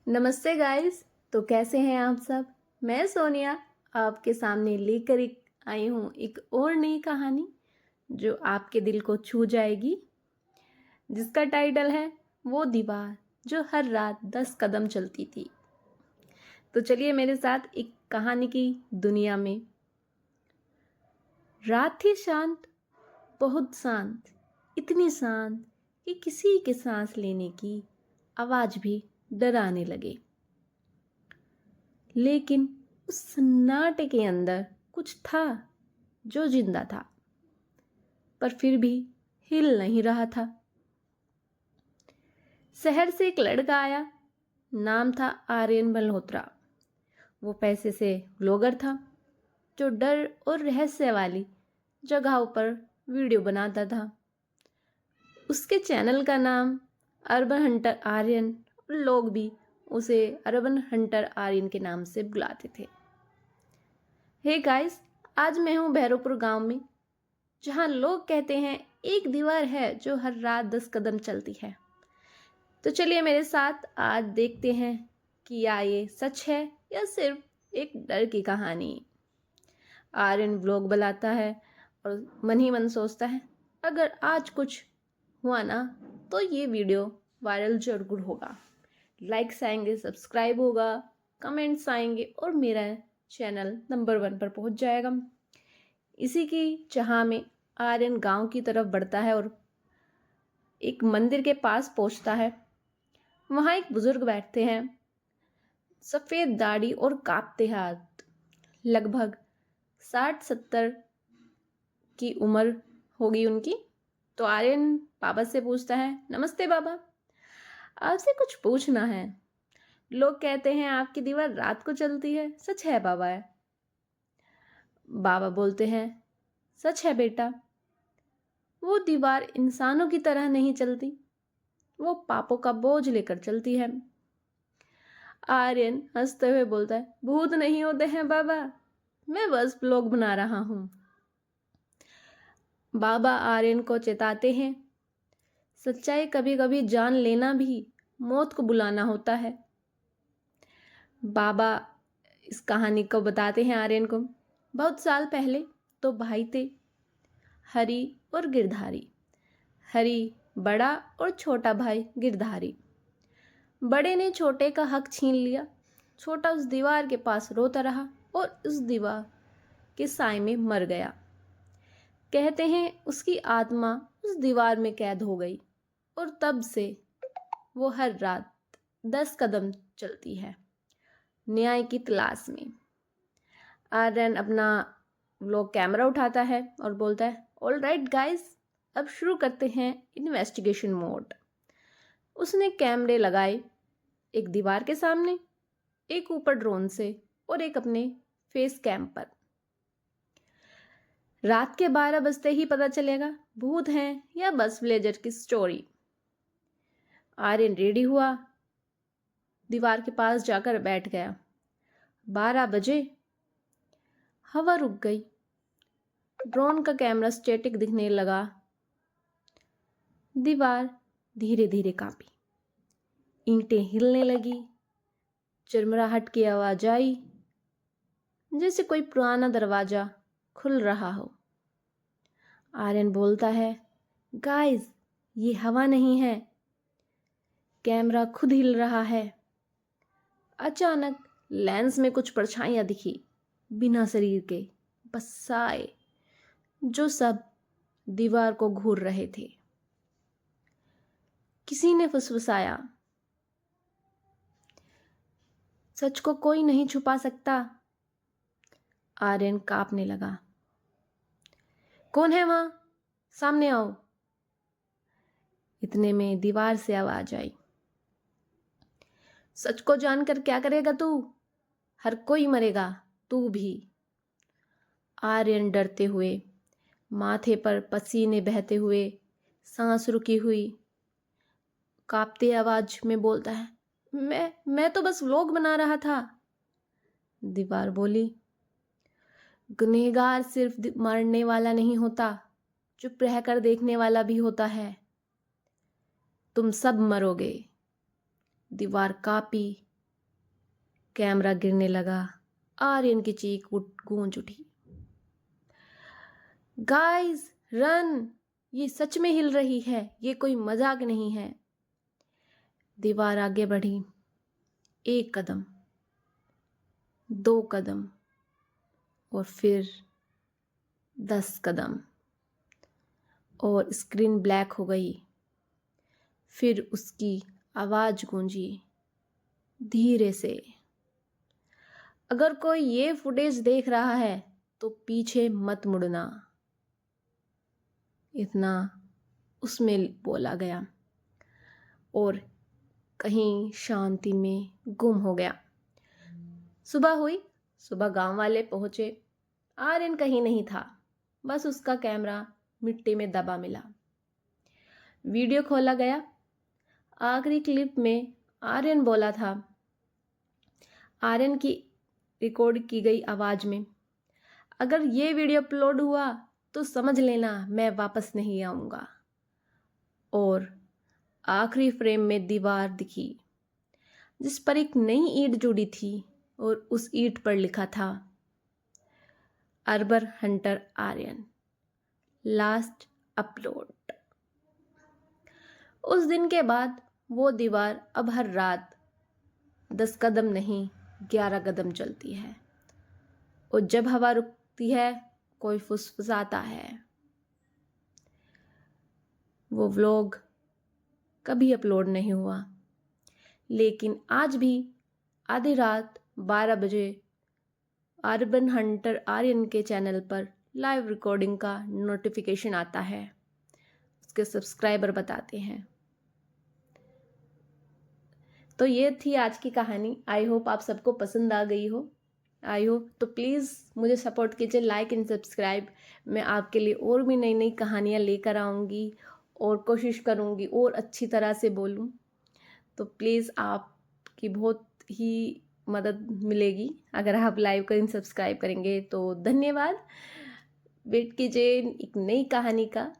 नमस्ते गाइस। तो कैसे हैं आप सब। मैं सोनिया आपके सामने लेकर आई हूँ एक और नई कहानी जो आपके दिल को छू जाएगी, जिसका टाइटल है वो दीवार जो हर रात 10 कदम चलती थी। तो चलिए मेरे साथ एक कहानी की दुनिया में। रात थी शांत, बहुत शांत, इतनी शांत कि किसी के सांस लेने की आवाज भी डराने लगे। लेकिन उस सन्नाटे के अंदर कुछ था जो जिंदा था, पर फिर भी हिल नहीं रहा था। शहर से एक लड़का आया, नाम था आर्यन मल्होत्रा। वो पैसे से व्लॉगर था जो डर और रहस्य वाली जगहों पर वीडियो बनाता था। उसके चैनल का नाम अर्बन हंटर आर्यन, और लोग भी उसे अर्बन हंटर आर्यन के नाम से बुलाते थे। हे गाइस, आज मैं हूँ भैरवपुर गांव में, जहाँ लोग कहते हैं एक दीवार है जो हर रात 10 कदम चलती है। तो चलिए मेरे साथ आज देखते हैं कि या ये सच है या सिर्फ एक डर की कहानी। आर्यन ब्लॉग बनाता है और मन ही मन सोचता है, अगर आज कुछ हुआ ना तो ये वीडियो वायरल जरूर होगा। लाइक्स आएंगे, सब्सक्राइब होगा, कमेंट्स आएंगे और मेरा चैनल नंबर 1 पर पहुंच जाएगा। इसी की चाह में आर्यन गांव की तरफ बढ़ता है और एक मंदिर के पास पहुंचता है। वहां एक बुजुर्ग बैठते हैं, सफेद दाढ़ी और कांपते हाथ। लगभग 60-70 की उम्र होगी उनकी। तो आर्यन बाबा से पूछता है, नमस्ते बाबा, आपसे कुछ पूछना है। लोग कहते हैं आपकी दीवार रात को चलती है, सच है बाबा? बाबा बोलते हैं, सच है बेटा, वो दीवार इंसानों की तरह नहीं चलती, वो पापों का बोझ लेकर चलती है। आर्यन हंसते हुए बोलता है, भूत नहीं होते हैं बाबा, मैं बस ब्लॉग बना रहा हूं। बाबा आर्यन को चेताते हैं, सच्चाई कभी कभी जान लेना भी मौत को बुलाना होता है। बाबा इस कहानी को बताते हैं आर्यन को, बहुत साल पहले तो भाई थे, हरि और गिरधारी। हरि बड़ा और छोटा भाई गिरधारी। बड़े ने छोटे का हक छीन लिया। छोटा उस दीवार के पास रोता रहा और उस दीवार के साए में मर गया। कहते हैं उसकी आत्मा उस दीवार में कैद हो गई और तब से वो हर रात 10 कदम चलती है, न्याय की तलाश में। आर्यन अपना व्लॉग कैमरा उठाता है और बोलता है, ऑल राइट गाइस, अब शुरू करते हैं इन्वेस्टिगेशन मोड। उसने कैमरे लगाए, एक दीवार के सामने, एक ऊपर ड्रोन से और एक अपने फेस कैम पर। रात के 12 बजते ही पता चलेगा भूत हैं या बस विलेजर की स्टोरी। आर्यन रेडी हुआ, दीवार के पास जाकर बैठ गया। 12 बजे हवा रुक गई, ड्रोन का कैमरा स्टैटिक दिखने लगा। दीवार धीरे धीरे कांपी, ईंटें हिलने लगी, चिरमराहट की आवाज आई, जैसे कोई पुराना दरवाजा खुल रहा हो। आर्यन बोलता है, गाइस, ये हवा नहीं है, कैमरा खुद हिल रहा है। अचानक लेंस में कुछ परछाइयां दिखी, बिना शरीर के, बस साए, जो सब दीवार को घूर रहे थे। किसी ने फुसफुसाया, सच को कोई नहीं छुपा सकता। आर्यन कांपने लगा। कौन है वहां, सामने आओ। इतने में दीवार से आवाज आई, सच को जानकर क्या करेगा तू, हर कोई मरेगा, तू भी। आर्यन डरते हुए, माथे पर पसीने बहते हुए, सांस रुकी हुई, कांपती आवाज में बोलता है, मैं तो बस व्लॉग बना रहा था। दीवार बोली, गुनहगार सिर्फ मरने वाला नहीं होता, चुप रहकर देखने वाला भी होता है। तुम सब मरोगे। दीवार कांपी, कैमरा गिरने लगा। आर्यन की चीख गूंज उठी, गाइस रन, ये सच में हिल रही है, ये कोई मजाक नहीं है। दीवार आगे बढ़ी, 1 कदम, 2 कदम और फिर 10 कदम, और स्क्रीन ब्लैक हो गई। फिर उसकी आवाज गूंजी धीरे से, अगर कोई ये फुटेज देख रहा है तो पीछे मत मुड़ना। इतना उसमें बोला गया और कहीं शांति में गुम हो गया। सुबह हुई, सुबह गांव वाले पहुंचे। आर्यन कहीं नहीं था, बस उसका कैमरा मिट्टी में दबा मिला। वीडियो खोला गया। आखिरी क्लिप में आर्यन बोला था, आर्यन की रिकॉर्ड की गई आवाज में, अगर ये वीडियो अपलोड हुआ तो समझ लेना मैं वापस नहीं आऊँगा। और आखिरी फ्रेम में दीवार दिखी जिस पर एक नई ईंट जुड़ी थी और उस ईंट पर लिखा था, अर्बर हंटर आर्यन, लास्ट अपलोड। उस दिन के बाद वो दीवार अब हर रात 10 कदम नहीं 11 कदम चलती है, और जब हवा रुकती है कोई फुसफुसाता है। वो व्लॉग कभी अपलोड नहीं हुआ, लेकिन आज भी आधी रात 12 बजे अर्बन हंटर आर्यन के चैनल पर लाइव रिकॉर्डिंग का नोटिफिकेशन आता है। उसके सब्सक्राइबर बताते हैं। तो ये थी आज की कहानी। आई होप आप सबको पसंद आ गई हो। आई हो तो प्लीज़ मुझे सपोर्ट कीजिए, लाइक एंड सब्सक्राइब। मैं आपके लिए और भी नई नई कहानियाँ लेकर आऊँगी और कोशिश करूँगी और अच्छी तरह से बोलूँ। तो प्लीज़ आपकी बहुत ही मदद मिलेगी अगर आप लाइव करें, सब्सक्राइब करेंगे तो धन्यवाद। वेट कीजिए एक नई कहानी का।